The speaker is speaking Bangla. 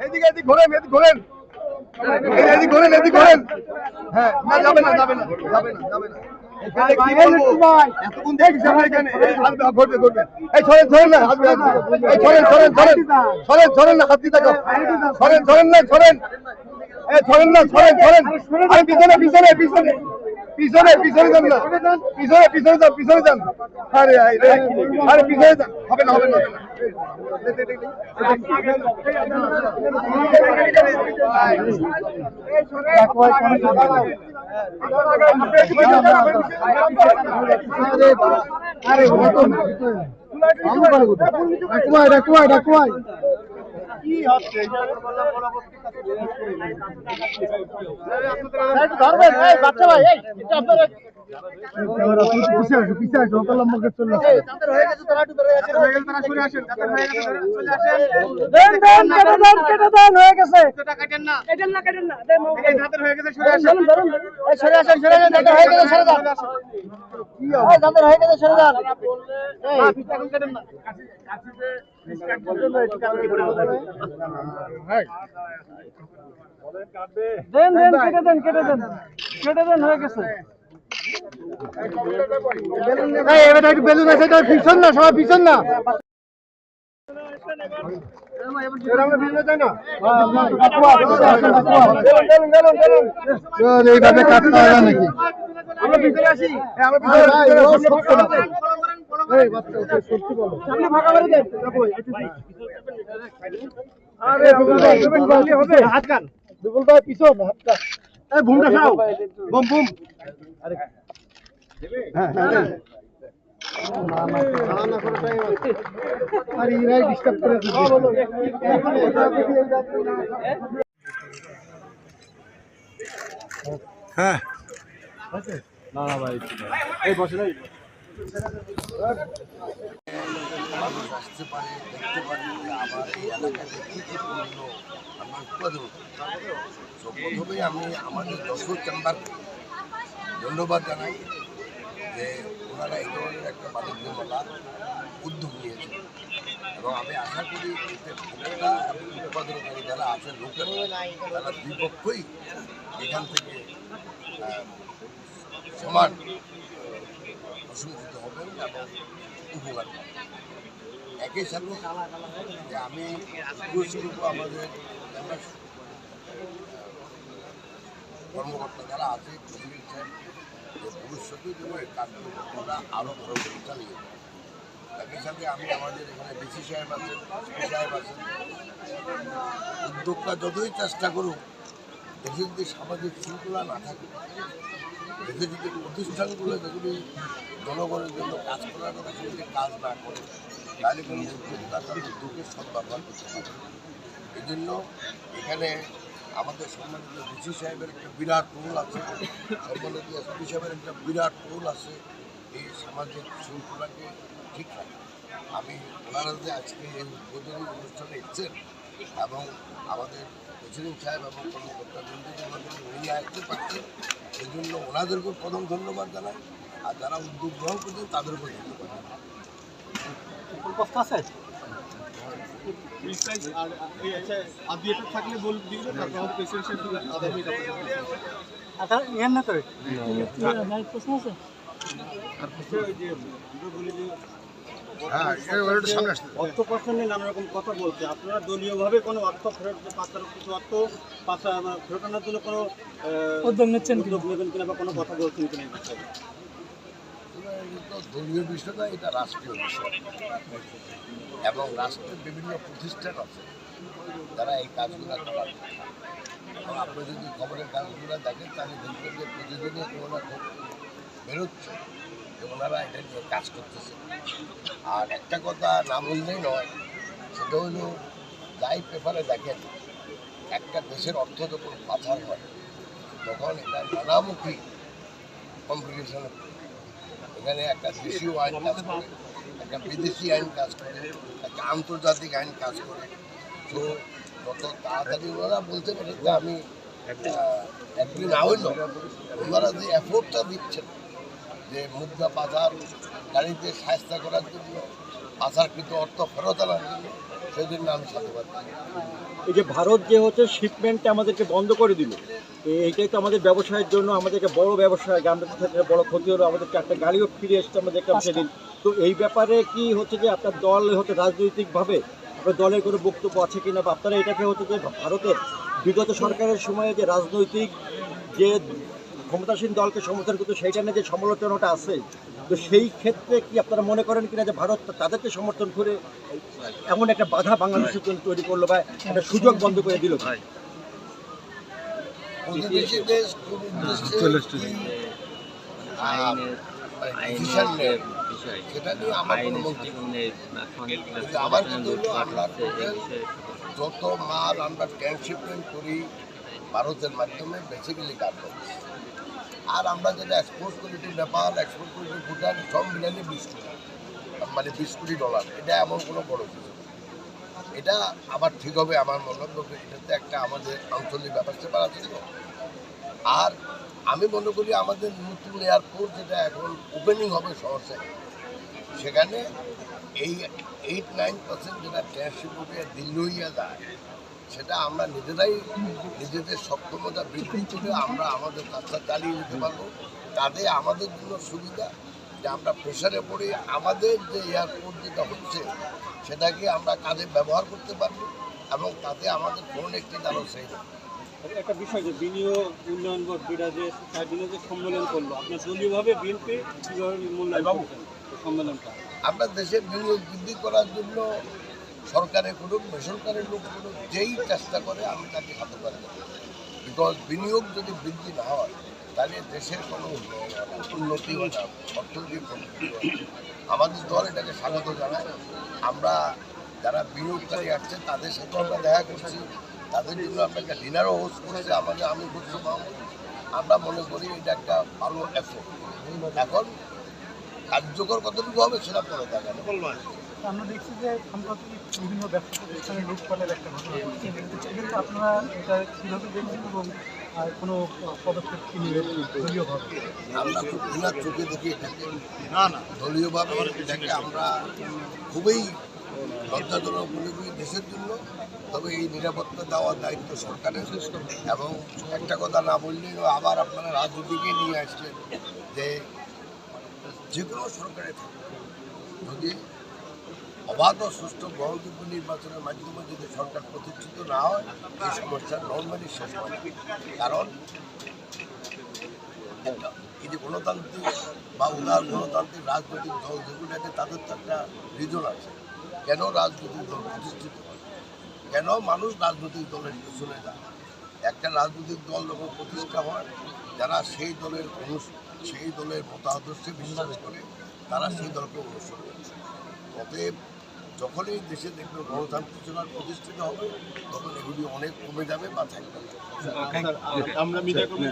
এদিকে এদিক ঘোরেন, এদিক ঘোরেন, এদিক ঘোরেন, এদিক ঘোরেন। হ্যাঁ, না যাবে না, যাবে না, যাবে না, যাবে না। এখানে কি বলবো? এতক্ষণ দেখছি আমরা এখানে। ঘুরবে, ঘুরবে। এই সরেন, সরেন না, হাত দিয়ে, এই সরেন, সরেন, সরেন, সরেন, সরেন না, হাত দিয়ে থাকো। সরেন, সরেন না, সরেন। এই সরেন না, সরেন, সরেন। আরে পিছনে, পিছনে, পিছনে, পিছনে, পিছনে যান না, পিছনে, পিছনে যান, পিছনে যান। আরে আরে, আরে পিছনে যান, হবে না, হবে না, হবে না। আরে কি হচ্ছে ধরবেন বাচ্চা ভাই, এই আপনারা দেন দেন কেটে দেন, কেটে দেন, কেটে দেন, হয়ে গেছে। এবার একটু বেলুন আছে, এটা পিছন না, সবাই পিছন না। এইভাবে কাটতে হবে নাকি? আমরা ভিতরে আসি, আমরা ভিতরে হাত কান বিপুল ভাই, পিছন হাত কান। বুমটা খাও, বুম বুম। হ্যাঁ হ্যাঁ, আরে ইরাই ডিস্টার্ব করে হ্যাঁ না না ভাই, এই বসে নাই। মানুষ আসতে পারে, দেখতে পারে আমার এই এলাকাতে কী কী পণ্য আমরা উৎপাদন করি। তো প্রথমেই আমি আমাদের যশোর চেম্বারকে ধন্যবাদ জানাই যে ওনারা এই ধরনের একটা বাণিজ্য মেলার উদ্যোগ নিয়েছেন, এবং আমি আশা করি এতে ভোক্তা এবং উৎপাদনকারী যারা আছেন লোকের, তারা দুই পক্ষই এখান থেকে সমান প্রশংসিত হবেন এবং উপকার পাবেন। একই সাথে যে আমি রিকোয়েস্ট করব আমাদের কর্মকর্তা যারা আছে, প্রেসিডেন্ট সাহেব, যে ভবিষ্যতে যেন এই কার্যক্রমটা আরও ভালো করে চালিয়ে যায়। একই সাথে আমি আমাদের এখানে ডিসি সাহেব আছেন, এসপি সাহেব আছেন, উদ্যোক্তা যতই চেষ্টা করুক, দেশে যদি সামাজিক শৃঙ্খলা না থাকে, দেশে যদি প্রতিষ্ঠানগুলো যেগুলি জনগণের জন্য কাজ করার কথা সেগুলি কাজ না করে, তাহলে কোনো উদ্যোক্তা তার উদ্যোগের সদ্ব্যবহার করতে পারে। এই জন্য এখানে আমাদের সম্মানিত ডিসি সাহেবের একটা বিরাট রোল আছে, সম্মানিত এসপি সাহেবের একটা বিরাট রোল আছে এই সামাজিক শৃঙ্খলাকে ঠিক রাখে। আমি ওনারা যে আজকে এই উদ্বোধনী অনুষ্ঠানে এসেছেন এবং আমাদের প্রেসিডেন্ট সাহেব এবং কর্মকর্তা বন্ধুদের মাধ্যমে নিয়ে আসতে পারছেন, এই জন্য ওনাদেরকেও প্রথম ধন্যবাদ জানাই, আর যারা উদ্যোগ গ্রহণ করছেন তাদেরকেও ধন্যবাদ জানাই। থাকলে অর্থ পাচার নিয়ে নানা রকম কথা বলছে, আপনারা দলীয়ভাবে কোনো অর্থ ফেরত পাচার, কিছু অর্থ ফেরতানোর জন্য কোনো উদ্যোগ নেবেন কিনা বা কোনো কথা বলছেন কিনা? দলীয় বিষয়টা, এটা রাষ্ট্রীয় বিষয় এবং রাষ্ট্রের বিভিন্ন প্রতিষ্ঠান আছে যারা এই কাজগুলো করার। এবং আপনি যদি খবরের কাগজগুলো দেখেন তাহলে দেখবেন যে প্রতিদিনই কোনো না কোনো বেরোচ্ছে যে ওনারা এটা নিয়ে কাজ করতেছে। আর একটা কথা না বললেই নয়, সেটা হলো যাই পেপারে দেখেন, একটা দেশের অর্থ যখন পাচার হয় তখন এটা নানামুখী কম্পিটিশনে, এখানে একটা দেশীয় আইন কাজ করে, একটা বিদেশি আইন কাজ করে, একটা আন্তর্জাতিক আইন কাজ করে। তো যত তাড়াতাড়ি ওনারা বলতে পারে যে আমি একদিন না হইল, ওনারা যে এফোর্টটা দিচ্ছেন যে মুদ্রা পাচার গাড়িতে সাহায্য করার জন্য, পাচারকৃত অর্থ ফেরত আনার জন্য, সেই জন্য আমি সাধুবাদ দিই। এই যে ভারত যে হচ্ছে শিপমেন্টটা আমাদেরকে বন্ধ করে দিল, এইটাই তো আমাদের ব্যবসায়ের জন্য আমাদেরকে বড় ব্যবসায় আমাদের ক্ষেত্রে বড় ক্ষতি হলো, আমাদেরকে একটা গাড়িও ফিরে এসছে আমরা দেখলাম সেদিন। তো এই ব্যাপারে কি হচ্ছে যে আপনার দল হচ্ছে রাজনৈতিকভাবে আপনার দলের কোনো বক্তব্য আছে কিনা, বা আপনারা এটাকে হচ্ছে যে ভারতের বিগত সরকারের সময়ে যে রাজনৈতিক যে ক্ষমতাসীন দলকে সমর্থন করতো সেইটা নিয়ে যে সমালোচনাটা আছে, তো সেই ক্ষেত্রে কি আপনারা মনে করেন কিনা যে ভারত তাদেরকে সমর্থন করে এমন একটা বাধা বাংলাদেশের জন্য তৈরি করলো বা একটা সুযোগ বন্ধ করে দিল? প্রতিবেশী দেশ কোন উদ্দেশ্যে কি, ডিসিশন নেয় সেটা নিয়ে আমার কোনো মন্তব্য নেই। কিন্তু আমার কিন্তু হলো আমরা যত মাল আমরা ট্রান্সশিপমেন্ট করি ভারতের মাধ্যমে বেসিক্যালি গার্মেন্টস, আর আমরা যেটা এক্সপোর্ট করি টু নেপাল, এক্সপোর্ট করি টু ভুটান, সব মিলালে 20 কোটি, মানে $20 কোটি। এটা এমন কোনো বড় কিছু না। এটা আবার ঠিক হবে আমার মনে হয়, এটাতে একটা আমাদের আঞ্চলিক ব্যাপার স্যাপার আছে। আর আমি মনে করি আমাদের নতুন এয়ারপোর্ট যেটা এখন ওপেনিং হবে শহরে, সেখানে এই 8-9% যেটা ট্রান্সশিপে দিল্লি হইয়া যায়, সেটা আমরা নিজেরাই নিজেদের সক্ষমতা বৃদ্ধি করে আমরা আমাদের কাজটা চালিয়ে নিতে পারবো। তাতে আমাদের জন্য সুবিধা যে আমরা প্রেশারে পড়ে আমাদের যে এয়ারপোর্ট যেটা হচ্ছে সেটাকে আমরা কাজে ব্যবহার করতে পারবো, এবং তাতে আমাদের ফোন একটি আরও সেই একটা বিষয় যে বিনিয়োগ উন্নয়ন বোর্ড যে 4 দিনের যে সম্মেলন করলো, আপনার দলীয়ভাবে বিএনপি কীভাবে মূল্যায়ন করছেন সম্মেলনটা? আমরা দেশের বিনিয়োগ বৃদ্ধি করার জন্য সরকারের করুক বেসরকারের লোক করুক, যেই চেষ্টা করে আমি তাকে হাতে পারি। বিকজ বিনিয়োগ যদি বৃদ্ধি না হয় তাহলে দেশের কোনো উন্নতি হয় না, অর্থনৈতিক উন্নতি হয় না। আমাদের দল এটাকে স্বাগত জানায়। আমরা যারা বিনিয়োগকারী আসছে তাদের সাথে আমরা দেখা করছি, তাদের জন্য আমরা একটা ডিনারও হোস্ট করেছি আমাদের আমি খুশি মাহমুদ। আমরা মনে করি এটা একটা ভালো এফোর্ট। এখন কার্যকর কতটুকু হবে সেটা পরে দেখা যাবে। আমরা দেখছি যে সম্প্রতি বিভিন্ন ব্যবসা প্রতিষ্ঠানে লুটপাটের একটা ঘটনা ঘটছে, কিন্তু আপনারা এটা কীভাবে দেখছেন এবং কোনো পদক্ষেপ কি নেবেন দলীয়ভাবে? আমরা খুব ঘৃণার চোখে দেখি এটাকে, দলীয়ভাবে এটাকে আমরা খুবই লজ্জাজনক মনে করি দেশের জন্য। তবে এই নিরাপত্তা দেওয়ার দায়িত্ব সরকারের, এবং একটা কথা না বললেই আবার আপনারা রাজনীতিকে নিয়ে আসছেন যে কোনো সরকারে থাকবে, যদি অবাধ ও সুষ্ঠু গ্রহণযোগ্য নির্বাচনের মাধ্যমে যদি সরকার প্রতিষ্ঠিত না হয়, এই সমস্যার নর্মালি শেষ হয়। কারণ এই যে গণতান্ত্রিক বা উদার গণতান্ত্রিক রাজনৈতিক দল যেগুলো আছে তাদের তো একটা রিজন আছে কেন রাজনৈতিক দল প্রতিষ্ঠিত হয়, কেন মানুষ রাজনৈতিক দলের পেছনে যায়। একটা রাজনৈতিক দল যখন প্রতিষ্ঠা হয়, যারা সেই দলের মতাদর্শে বিশ্বাস করে তারা সেই দলকে অনুসরণ করে। অতএব যখনই দেশে দেখবে গণতান্ত্রিক চেতনা প্রতিষ্ঠিত হবে, তখন এগুলি অনেক কমে যাবে বা থাকবে না। আমরা মিডিয়া কর্মী